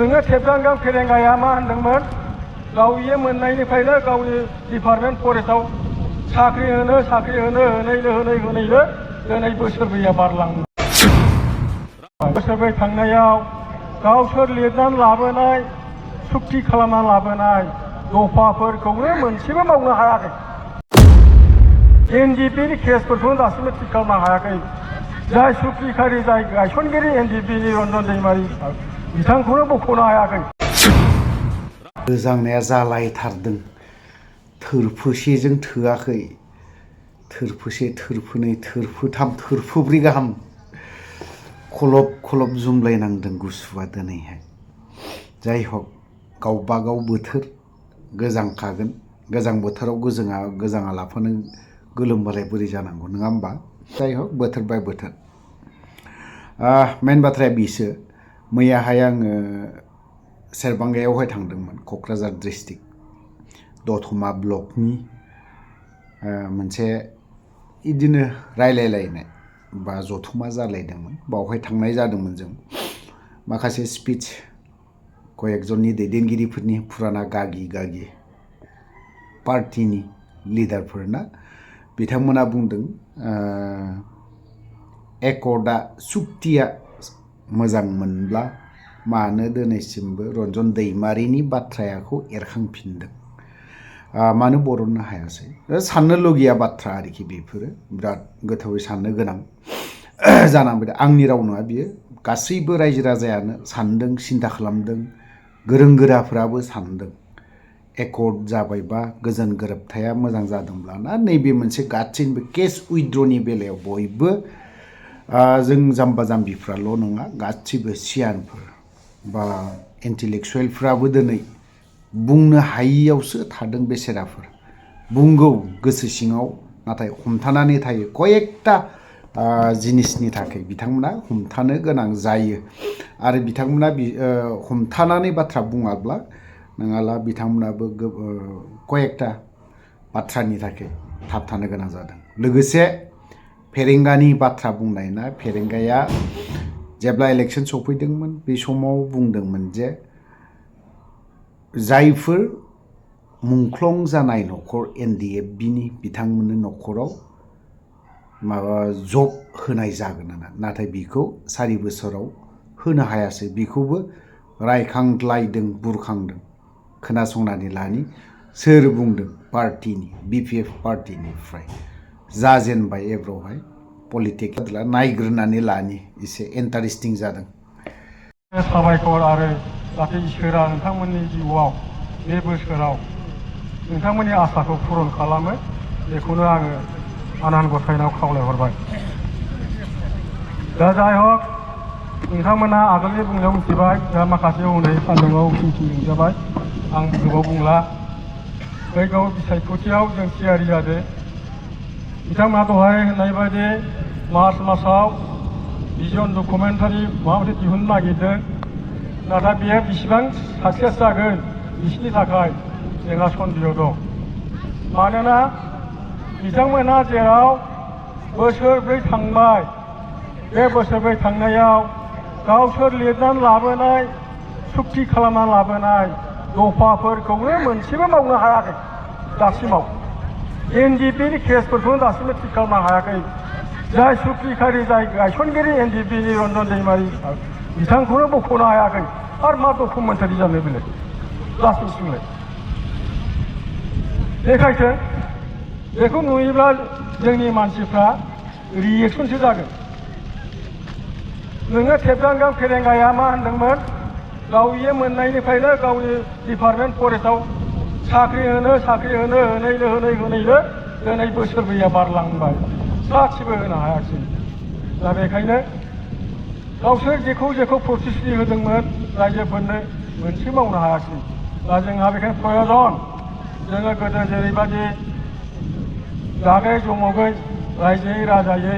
नोङो थेबगांगां फेरेंगाया मा होनदोंमोन गावनि मोननायनिफ्रायनो गावनि डिपार्टमेन्ट फरेस्टआव साख्रि होनैनो दिनै बोसोरब्रैया बारलाङो। बोसोरब्रै थांनायाव गावसोर लिरनानै लाबोनाय सुक्ति खालामना लाबोनाय दफाफोरखौनो मोनसेबो मावनो हायाखै। एनडिपिनि केसफोरखौ दासिमबो थिग खालामनो हायाखै। जाय सुक्तिखारि जाय गायसनगिरि एनडिपिनि रन्जन दैमारि बिथांखौनो बख'नो हायाखै। गोजांनाया जालायथारदों। थोरफोसेजों थोआखै। थोरफोसे, थोरफोनै, थोरफोथाम, थोरफोब्रै गाहाम खलब खलब जुमलायनांदों गुसुआ दिनैहाय। जाय हक गावबागाव बोथोर गोजांखागोन। गोजां बोथोराव गोजाङा लाफानो गोलोमबालाय बोरै जानांगौ नङा होमबा? जाय हक बोथोर बाय बोथोर। मेन बाथ्राया बिसो मैयाहाय आङो सेरबांगायावहाय थांदोंमोन। क'क्राझार डिस्ट्रिक्ट दतमा ब्लकनि मोनसे इदिनो रायलायलायनाय बा जथुमा जालायदोंमोन। बावहाय थांनाय जादोंमोन जों। माखासे स्पिच कयेकजननि दैदेनगिरिफोरनि फुराना गागि पार्टिनि लिडारफोरना बिथांमोना बुंदों एकर्डआ सुक्तिया मोजां मोनब्ला मानो दिनैसिमबो रन्जन दैमारिनि बाथ्राखौ एरखांफिनदों, मानो बरननो हायासै? साननो लगिया बाथ्रा आरोखि बेफोरो बिराद गोथौवै साननो गोनां जानानै फैदों। आंनि राव नङा बियो, गासैबो रायजो राजायानो सानदों, सिन्था खालामदों, गोरों गोराफ्राबो सानदों। एकर्ड जाबायबा गोजोन गोरोबथाया मोजां जादोंब्लाना नैबे मोनसे गासैबो केस उइथड्रनि बेलायाव बयबो जों जाम्बा जाम्बिफ्राल' नङा, गासिबो सियानफोर बा इन्टेलेक्सुवेलफ्राबो दिनै बुंनो हायियावसो थादों बेसेराफोर। बुंगौ गोसो सिङाव, नाथाय हमथानानै थायो। कयेकथा जिनिसनि थाखाय बिथांमोना हमथानो गोनां जायो। आरो बिथांमोना हमथानानै बाथ्रा बुङाब्ला नङाला बिथांमोनाबो कयेकथा बाथ्रानि थाखाय थाबथानो गोनां जादों। लोगोसे फेरेंगानि बाथ्रा बुंनाय ना, फेरेंगाया जेब्ला इलेक्सन सफैदोंमोन बे समाव बुंदोंमोन जे जायफोर मुंख्लं जानाय न'खर NDFBनि बिथांमोननि न'खराव जब होनाय जागोन होनना, नाथाय बिखौ 4 बोसोराव होनो हायासै। बिखौबो रायखांलायदों, बुरखांदों। खोनासंनानै लानि सोर बुंदों? पार्टिनि BPF पार्टिनिफ्राय जाजेनबाय एब्र'हाय पलिटिक्स नायग्रोनानै लानि, एसे इन्टारेस्टिं जादों। साबायखर आरो जाहाथे इसोरा नोंथांमोननि जिउआव बे बोसोराव नोंथांमोननि आसाखौ पुरन खालामो, बेखौनो आङो आनान गसाइनाव खावलायहरबाय। दा जाय हक नोंथांमोना आगोलनि बुंनायाव मिथिबाय, दा माखासे हनै सान्दुङाव नुजाबाय। आं गोबाव बुंला। फैगौ बिसायख'थियाव जों थियारि जादो। बिथांमोना दहाय होननाय बायदि मार्च मासाव भिजन डकुमेन्टारि माबा मोनसे दिहुननो नागिरदों, नाथाय बेयो बेसेबां साक्सेस जागोन बिसोरनि थाखाय जोंहा सन्देह दं। मानोना बिथांमोना जेराव बोसोरब्रै थांबाय, बे बोसोरब्रै थांनायाव गावसोर लिरनानै लाबोनाय सुक्ति खालामना लाबोनाय दफाफोरखौनो मोनसेबो मावनो हायाखै दासिमाव। एनडिपिनि केसफोरखौनो दासिमबो थिग खालामनो हायाखै। जाय सुक्तिखारि जाय गायसनगिरि एनडिपिनि रन्जन दैमारि बिथांखौनो बख'नो हायाखै। आरो मा डकुमेन्टारि जानो बेलाय लासिंसिंलाय। बेखायनो बेखौ नुयोब्ला जोंनि मानसिफ्रा रिएक्सनसो जागोन। नोङो थेबगांगां फेरेंगाया मा होनदोंमोन गावनि मोननायनिफ्रायनो गावनि डिपार्टमेन्ट फरेस्टआव साख्रि होनैनो दिनै बोसोरब्रैया बारलांबाय, सासेबो होनो हायाखिसै। दा बेखायनो गावसोर जेखौ प्रतिश्रुति होदोंमोन रायजोफोरनो मोनसे मावनो हायाखिसै। दा जोंहा बेखायनो प्रयजन, जोङो गोदो जेरैबायदि जागै जमगै रायजोयै राजायै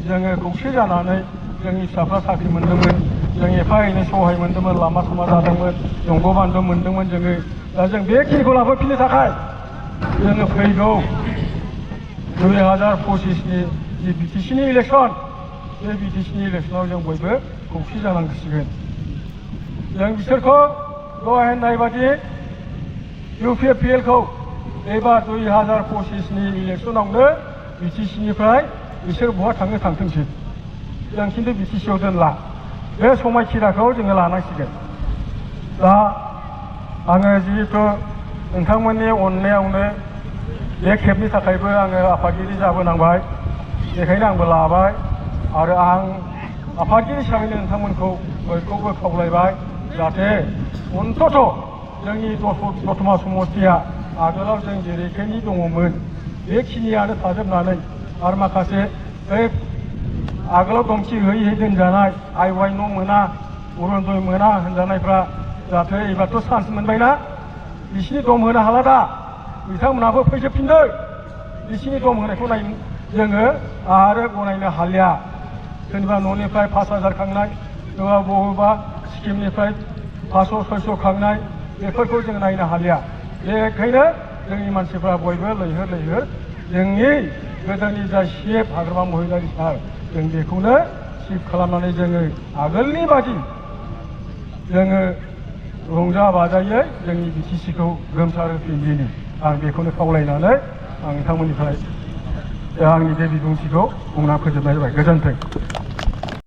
जोङो खौसे जानानै जोंनि फिसाफ्रा साख्रि मोन्दोंमोन, जों एफा एनै सहाय मोन्दोंमोन, लामा सामा जादोंमोन, दंग' बान्दो मोन्दोंमोन जोङो। दा जों बेखिनिखौ लाबोफिननो थाखाय जोङो फैगौ 2025नि जि BTCनि इलेक्सन, बे BTCनि इलेक्सनाव जों बयबो खौसे जानांसिगोन। जों बिसोरखौ दहाय होननाय बादि UPPLखौ एबार 2025नि इलेक्सनावनो BTCनिफ्राय बिसोर बहा थाङो थांथोंसै जों खिन्थु BTCआव दोनला बे समायखिराखौ जोङो लानांसिगोन दा आङो जिहेथु नोंथांमोननि अननायावनो बे खेबनि थाखायबो आङो आफादगिरि जाबोनांबाय बेखायनो आंबो लाबाय आरो आं आफादगिरि हिसाबैनो नोंथांमोनखौ बयखौबो खावलायबाय जाहाथे अन्तत जोंनि दतमा समस्तिया आगोलाव जों जेरैखायनि दङमोन बेखिनियानो थाजोबनानै आरो माखासे बै आगोलाव दमखि होयै दोनजानाय आइवाइ न' मोना अरुनदय मोना होनजानायफ्रा जाहाथे एबारथ' चान्स मोनबायना बिसिनि दम होनो हाला दा बिथांमोनहाबो फैजोबफिनदों बिसिनि दम होनायखौ जोङो आरो गनायनो हालिया सोरनिबा न'निफ्राय 5,000 खांनाय सोरबा बबेबा स्किमनिफ्राय 500-600 खांनाय बेफोरखौ जों नायनो हालिया बेखायनो जोंनि मानसिफ्रा बयबो लैहोर लैहोर जोंनि गोदोनि जा सिएफ हाग्रामा महिलारि सार जों बेखौनो सिफ खालामनानै जोङो आगोलनि बादि जोङो रंजा बाजायै जोंनि BTCखौ गोमसार होफिनदिनि आं बेखौनो खावलायनानै आं नोंथांमोननिफ्राय आंनि बे बिबुंथिखौ बुंना फोजोबनाय जाबाय गोजोन्थों